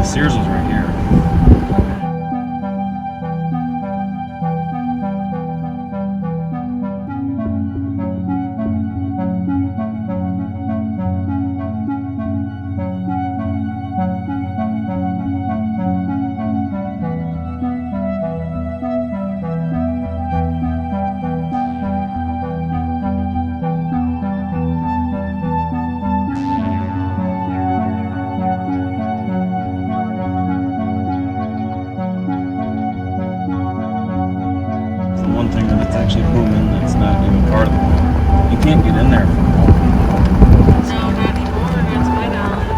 Sears was right here. One thing that it's actually booming that's not even part of the mall. You can't get in there from the mall. No, not anymore. That's my knowledge.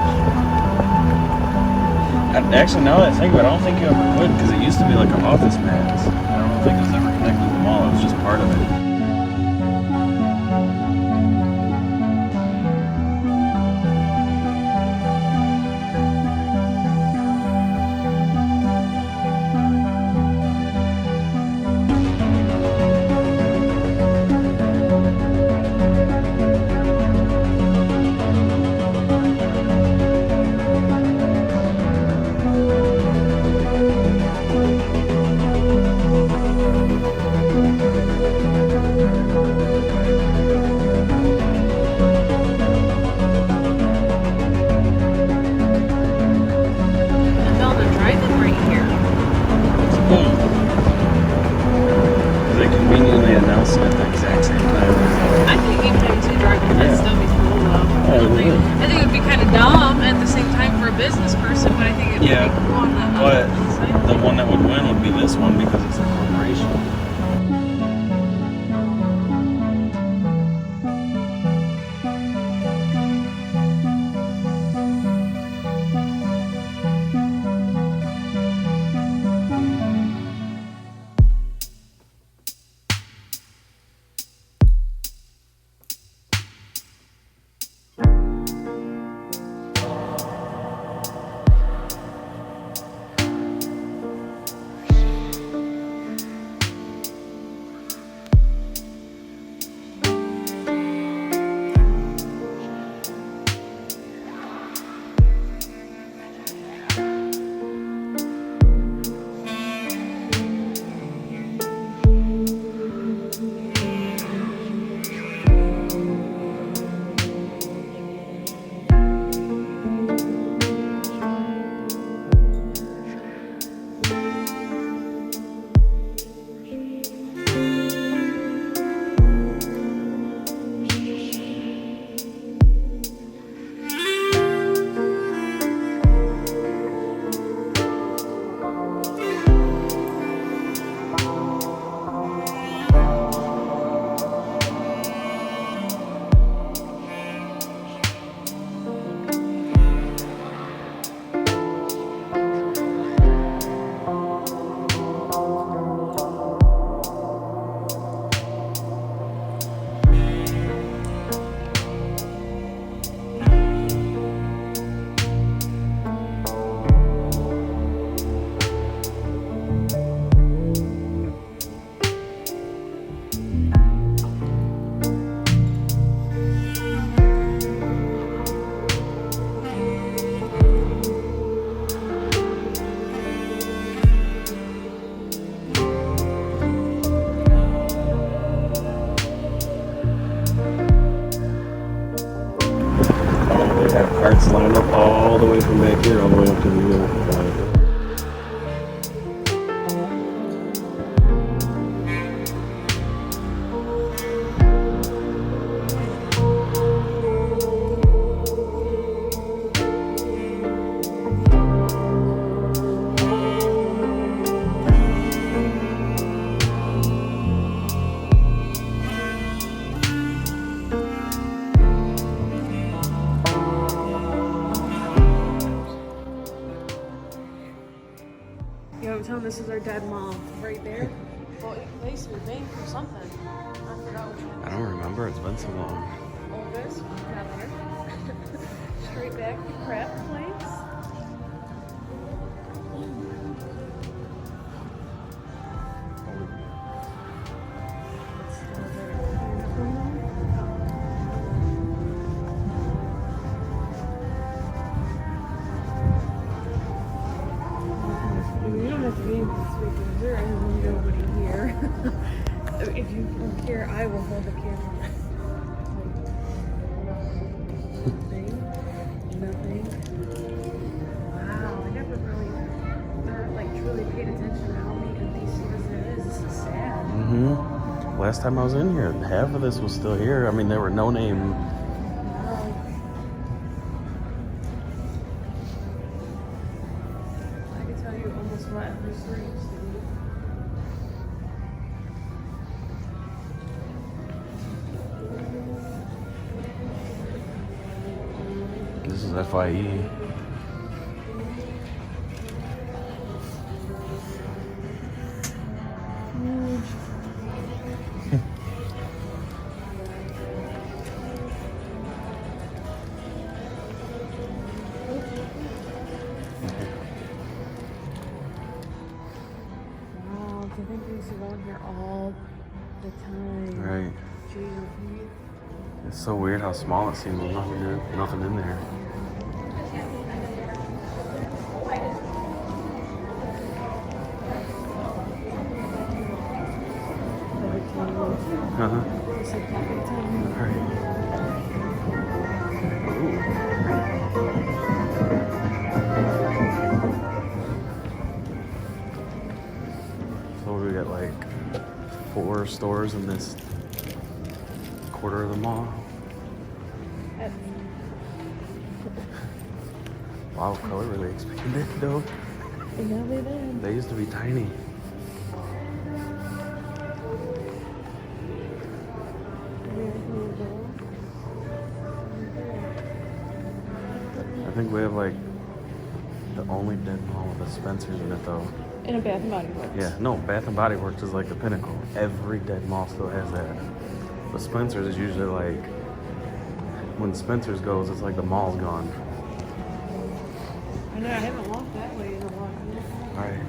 Actually, now that I think about it, I don't think you ever could because it used to be like an office max. I don't think it was ever connected to the mall. It was just part of it. They conveniently announced it at the exact same time. I think even if you driving would still be cool though. Oh, I think it would be kind of dumb at the same time for a business person, but I think it would be cool on the but side. the one that would win would be this one because it's a corporation. Have carts lined up all the way from back here all the way up to the middle. I'm telling this is our dead mom right there. Well, they used to be bank or something. I forgot which one. I don't remember. It's been so long. Oldest, not there. Straight back to crap place. I will hold the camera. Nothing. Wow, I never really truly paid attention to how many empty stores there is. This is sad. Mm-hmm. Last time I was in here, half of this was still here. I mean, there were no name. I can tell you almost what every store used to be. This is FIE. Wow, I think we used to go in here all the time. Right. Jeez. It's so weird how small it seems with nothing in there. Uh-huh. Right. Ooh. So we got like 4 stores in this quarter of the mall. Wow, color really expanded though. Yeah, they did. They used to be tiny. I think we have like the only dead mall with a Spencer's in it though. And a Bath and Body Works. Yeah, no, Bath and Body Works is like the pinnacle. Every dead mall still has that. But Spencer's is usually like, when Spencer's goes, it's like the mall's gone. I know, I haven't walked that way in a while. All right.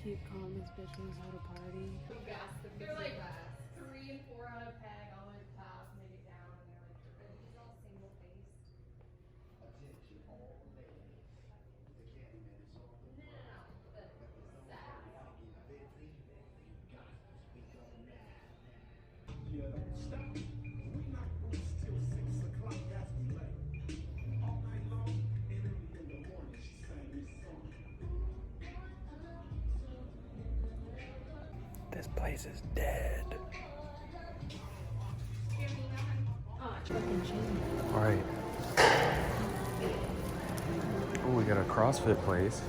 Keep calm, this bitch knows how to party. They're like 3 and 4 on a peg all the way to the top, and they get down, and they're like, he's all single faced. This place is dead. All right. Oh, we got a CrossFit place.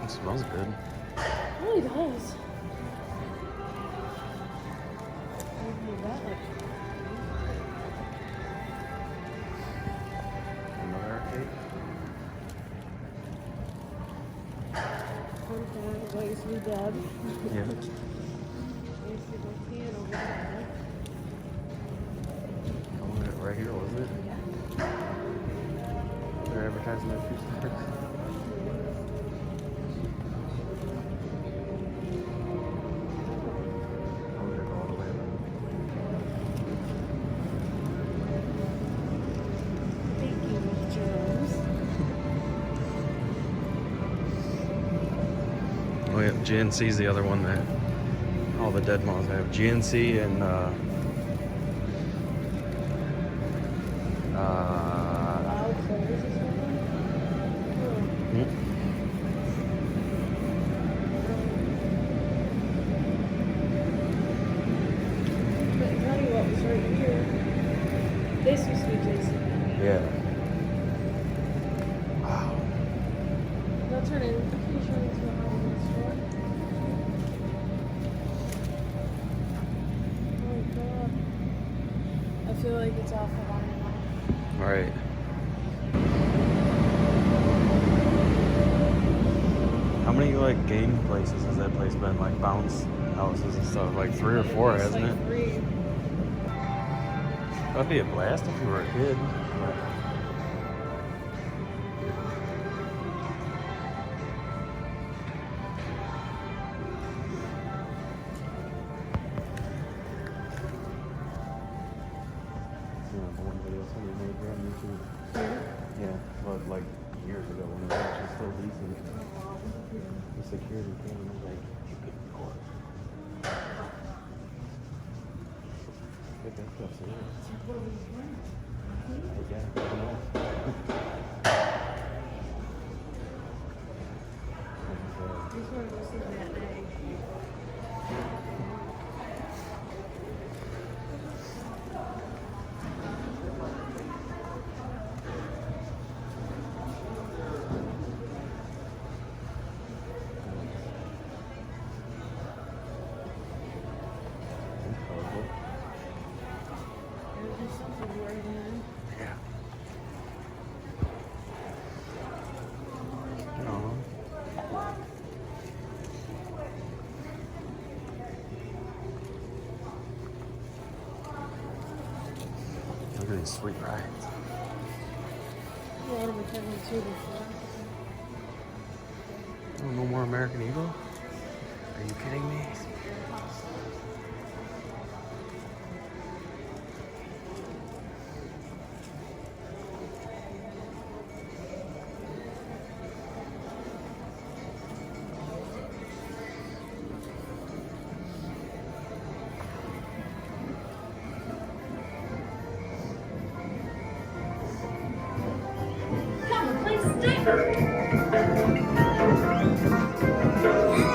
It smells good. It really does. Another arcade. What used to be dead. Yeah. Used to go peeing over there. Oh, right here, wasn't it? They're advertising that few stores. Oh, they're all the way up. Thank you, germs. Oh yeah, GNC is the other one that all the dead malls have. GNC and But I tell you what was right here. This used to be Jason. yeah. Wow. They'll turn it into a Halloween store. Oh my god. I feel like it's off the line now. All right. How many like game places has that place been? Like Bounce, houses and stuff, like 3 or 4, It's hasn't like it? 3. That'd be a blast if you were a kid. But... one video somebody made here on YouTube. Yeah, but like years ago when it was actually still decent. The security came and was like, you could record. I think that's just it. Yeah, I don't know. This one was that day. There's something right in. Yeah. No. Look at these sweet rides. A lot of McKinley too before. Oh, no more American Eagle? Are you kidding me?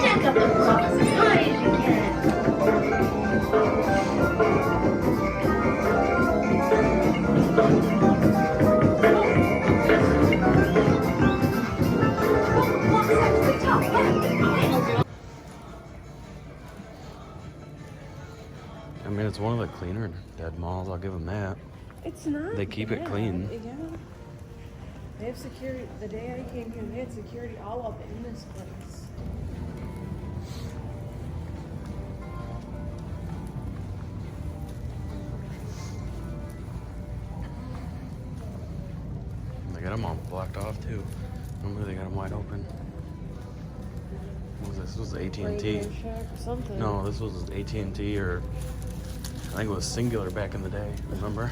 Jack up the block as high as you can. Walk up to the top. I mean, it's one of the cleaner dead malls, I'll give them that. It's not. They keep it bad. clean. Yeah. They have security. The day I came here, they had security all up in this place. They got them all blocked off too. Remember they got them wide open. What was this? This was AT&T. Radio Shack or something. No, this was AT&T or I think it was Singular back in the day. Remember?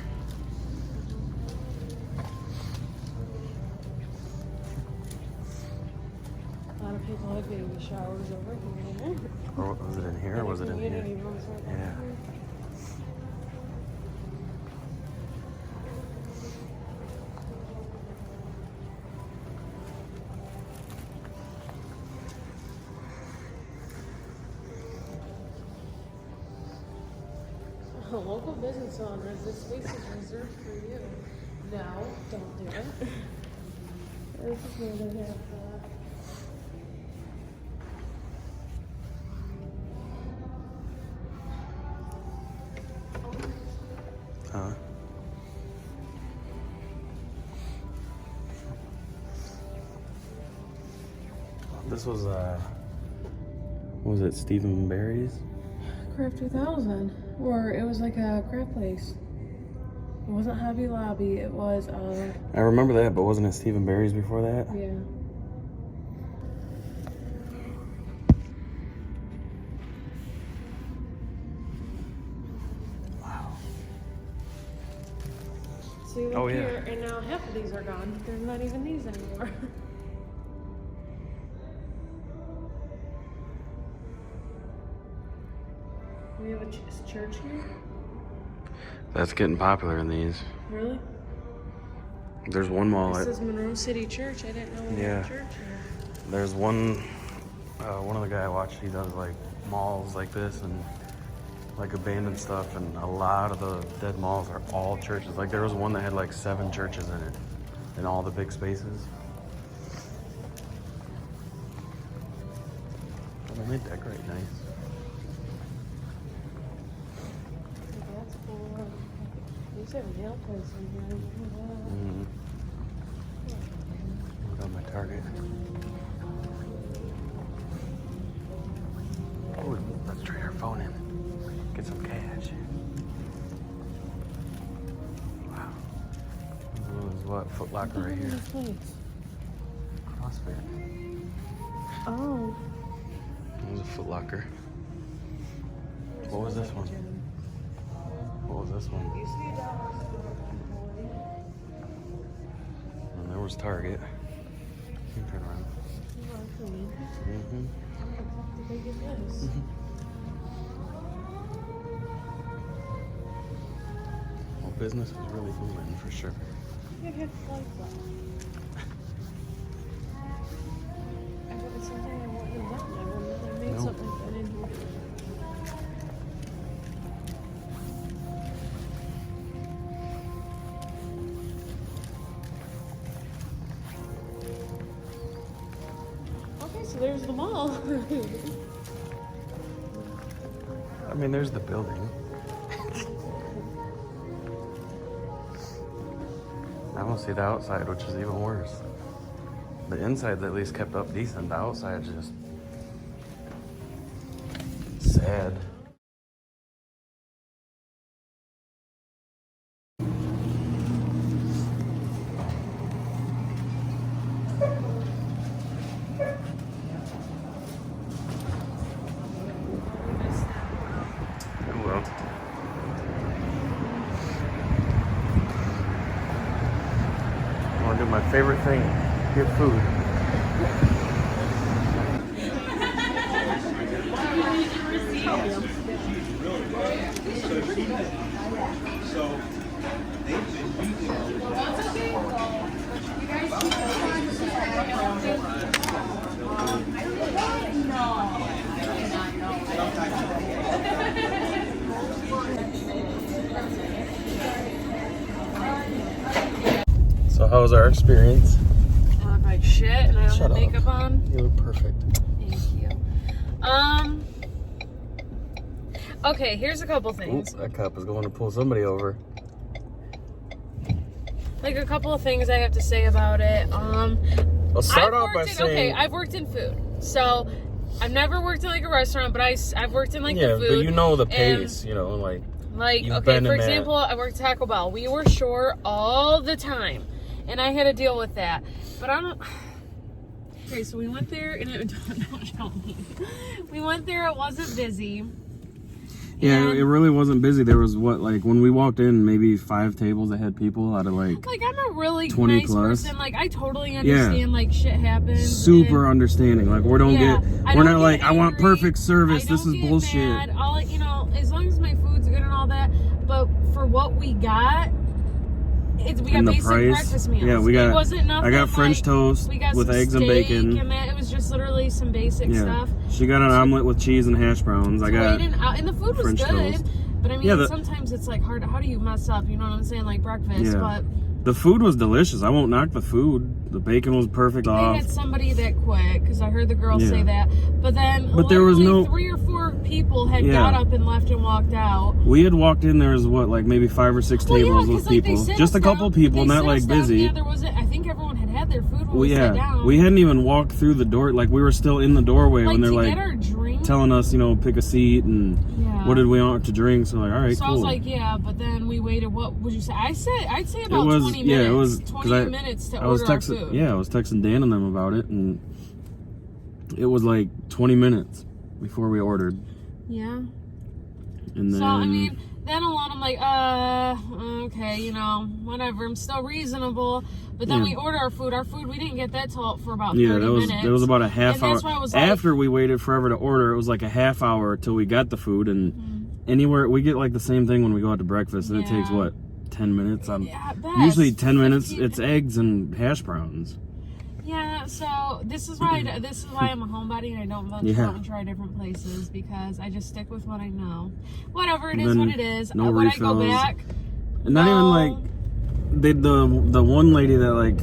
A lot of people have baby showers over here. Or was it in here? Or was it in here? Community rooms right Yeah. here. Local business owners, this space is reserved for you. No, don't do it. This is where they have Huh? This was what was it, Stephen Barry's? Craft 2000, or it was like a craft place. It wasn't Hobby Lobby, it was, I remember that, but wasn't it Stephen Barry's before that? yeah. Wow. See, look Oh, yeah. here, and now half of these are gone. There's not even these anymore. We have a church here? That's getting popular in these. Really? There's one mall. This is Monroe City Church. I didn't know we had Yeah. a church here. There's one of the guy I watched, he does like malls like this and like abandoned stuff, and a lot of the dead malls are all churches. Like there was one that had like 7 churches in it in all the big spaces. But they decorate nice. That's cool. These are nail places in here. Mm-hmm. Look at my Target. Oh, that's Trader phone in. Get some cash. Wow. This is what? Foot Locker right here. CrossFit. Oh. There's a Foot Locker. What was this one? What was this one? And there was Target. You can turn around. Mm-hmm. Did they get this? Well, business is really booming for sure. You have like that. I thought it's something I wouldn't have done. I wouldn't have made No. something like that in here. Okay, so there's the mall. I mean, there's the building. I don't see the outside, which is even worse. The inside's at least kept up decent. The outside's just sad. Oh well. I want to do my favorite thing, get food. So how was our experience? I look like shit and I don't Shut have up. makeup on. You look perfect. Thank you. Okay, here's a couple things. Ooh, that cop is going to pull somebody over. Like a couple of things I have to say about it. Let's start off by saying... Okay, I've worked in food. So, I've never worked in like a restaurant, but I've worked in like yeah, the food. but you know the and, pace, you know, like you've okay, been for in that. example, I worked at Taco Bell. We were short all the time. And I had to deal with that. But I don't... Okay, so we went there and it... Don't tell me. We went there, it wasn't busy. Yeah, And- it really wasn't busy. There was what, like when we walked in, maybe 5 tables that had people out of like I'm a really 20 nice plus. person. Like, I totally understand, like, shit happens. super and- understanding. Like we don't Yeah, we're not get like I want angry, perfect service. I This don't is get bullshit. mad. I'll, you know, as long as my food's good and all that. But for what we got, we got And the basic price, breakfast meals. yeah, we got. It wasn't nothing I got French like, toast we got with some eggs and steak bacon. And that. It was just literally some basic Yeah, stuff. she got an omelet with cheese and hash browns. I got And the food was French good. toast. But I mean, Yeah, sometimes it's like hard. How do you mess up? You know what I'm saying? Like breakfast, Yeah. but. the food was delicious. I won't knock the food. The bacon was perfect They off. had somebody that quit because I heard the girl Yeah. say that. But then, But there was literally no- 3 or 4 people had Yeah. got up and left and walked out. We had walked in. There was what, like maybe 5 or 6 Well, yeah, tables 'cause, with like, they people. sit Just us a couple down- people, they not sit like us down. busy. Yeah, there wasn't. I think everyone had their food when Well, we sat yeah, down. we hadn't even walked through the door. Like we were still in the doorway like when they're to like get our drink. telling us, you know, pick a seat and Yeah. what did we want to drink. So like, all right, So cool. I was like, yeah, but then we waited. What would you say? I'd say about it was 20 minutes. yeah, it was 20 minutes to I was order our texting food. yeah, I was texting Dan and them about it, and it was like 20 minutes before we ordered. Yeah. And then So I mean, then alone I'm like, okay, you know, whatever. I'm still reasonable. But then Yeah. we order our food. Our food we didn't get that till for about yeah, 30 minutes. that was about a half And hour. that's why I was like- After we waited forever to order, it was like a half hour till we got the food. And anywhere we get like the same thing when we go out to breakfast, and it takes Yeah. what, 10 minutes? Yeah, at best, Usually 10 minutes. 15 It's eggs and hash browns. Yeah, so this is why I'm a homebody and I don't venture Yeah. out and try different places because I just stick with what I know. Whatever it And is, then what it is. no When I go refills. back, And not even like the one lady that like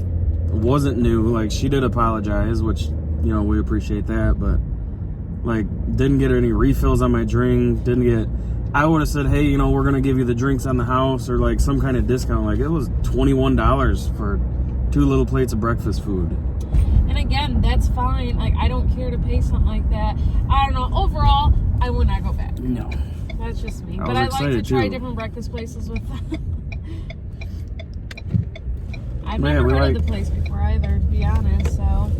wasn't new, like she did apologize, which you know we appreciate that, but like didn't get any refills on my drink, didn't get. I would have said, hey, you know, we're gonna give you the drinks on the house or like some kind of discount. Like it was $21 for 2 little plates of breakfast food. and again, that's fine. Like I don't care to pay something like that. I don't know. Overall, I would not go back. No. That's just me. I But was I like to excited, try too. different breakfast places with them. I've Yeah, never we heard like- of the place before either, to be honest, so.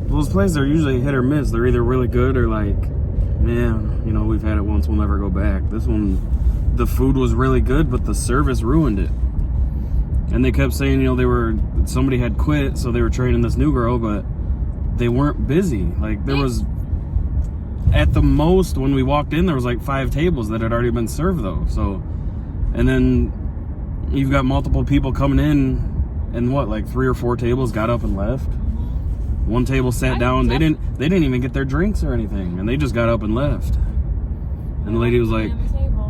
Those places are usually hit or miss. They're either really good or like, man, you know, we've had it once, we'll never go back. This one, the food was really good, but the service ruined it. And they kept saying, you know, somebody had quit, so they were training this new girl, but they weren't busy. Like, there was, at the most, when we walked in, there was like 5 tables that had already been served, though. So, and then you've got multiple people coming in, and what, like 3 or 4 tables got up and left. One table sat down. They didn't even get their drinks or anything, and they just got up and left. And the lady was like,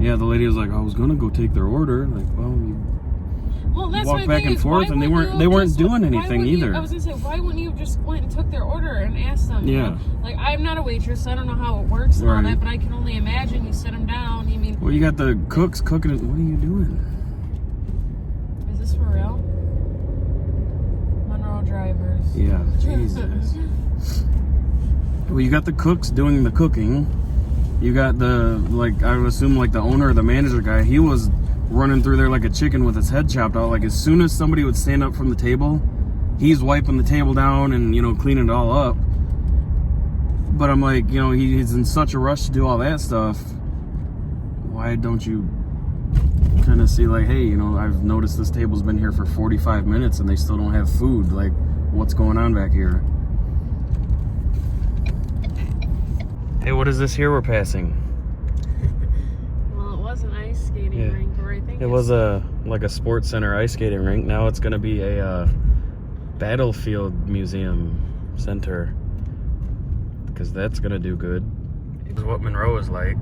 yeah, the lady was like, I was gonna go take their order. Like, well, That's walked my back thing and is, forth, why and they wouldn't weren't you just- doing why anything wouldn't you- either. I was gonna say, why wouldn't you just went and took their order and asked them? You Yeah. know? Like, I'm not a waitress, so I don't know how it works and all Right. that, but I can only imagine you sit them down. You mean, Well, you got the cooks cooking it. What are you doing? is this for real? Monroe drivers. Yeah, Jesus. Well, you got the cooks doing the cooking. You got I would assume like the owner or the manager guy, he was running through there like a chicken with his head chopped out. Like as soon as somebody would stand up from the table, he's wiping the table down and, you know, cleaning it all up. But I'm like, you know, he's in such a rush to do all that stuff. Why don't you kind of see like, hey, you know, I've noticed this table's been here for 45 minutes and they still don't have food. Like, what's going on back here? Hey, what is this here we're passing? Well, it was an ice skating rink, or I think It was like a sports center ice skating rink. Now it's gonna be a battlefield museum center, because that's gonna do good. This is what Monroe is like.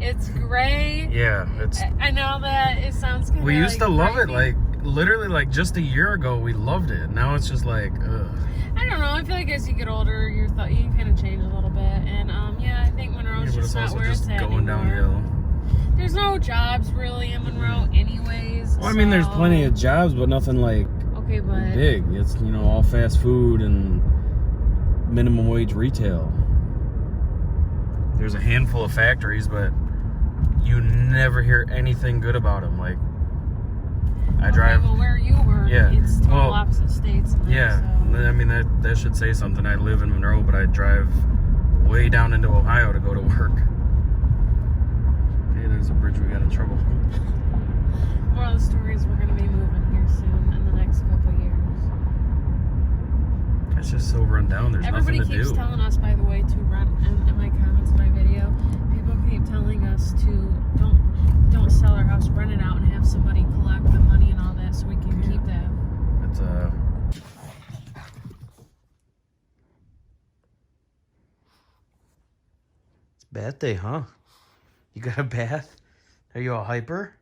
It's gray. Yeah, it's. I know that it sounds kind of. We used to love it. grimy. Like literally, like just a year ago, we loved it. Now it's just like, ugh. I don't know. I feel like as you get older, you kind of change a little bit, and yeah, I think Monroe's Yeah, but just it's not also where just it's at going anymore. downhill. There's no jobs really in Monroe, anyways. Well, I mean, there's so- plenty of jobs, but nothing like Okay, but big. It's, you know, all fast food and minimum wage retail. There's a handful of factories, but you never hear anything good about them. Like, I drive. Well, where you were, Yeah, it's total well, opposite states. And Yeah, so. I mean, that should say something. I live in Monroe, but I drive way down into Ohio to go to work. Hey, there's a bridge we got in trouble. Moral of the story is we're going to be moving here soon in the next couple years. It's just so run down. There's Everybody nothing to keeps do. telling us, by the way, to run. In my comments, my video, people keep telling us to don't sell our house, rent it out, and have somebody collect the money and all that, so we can keep that. It's It's bath day, huh? You got a bath? Are you all hyper?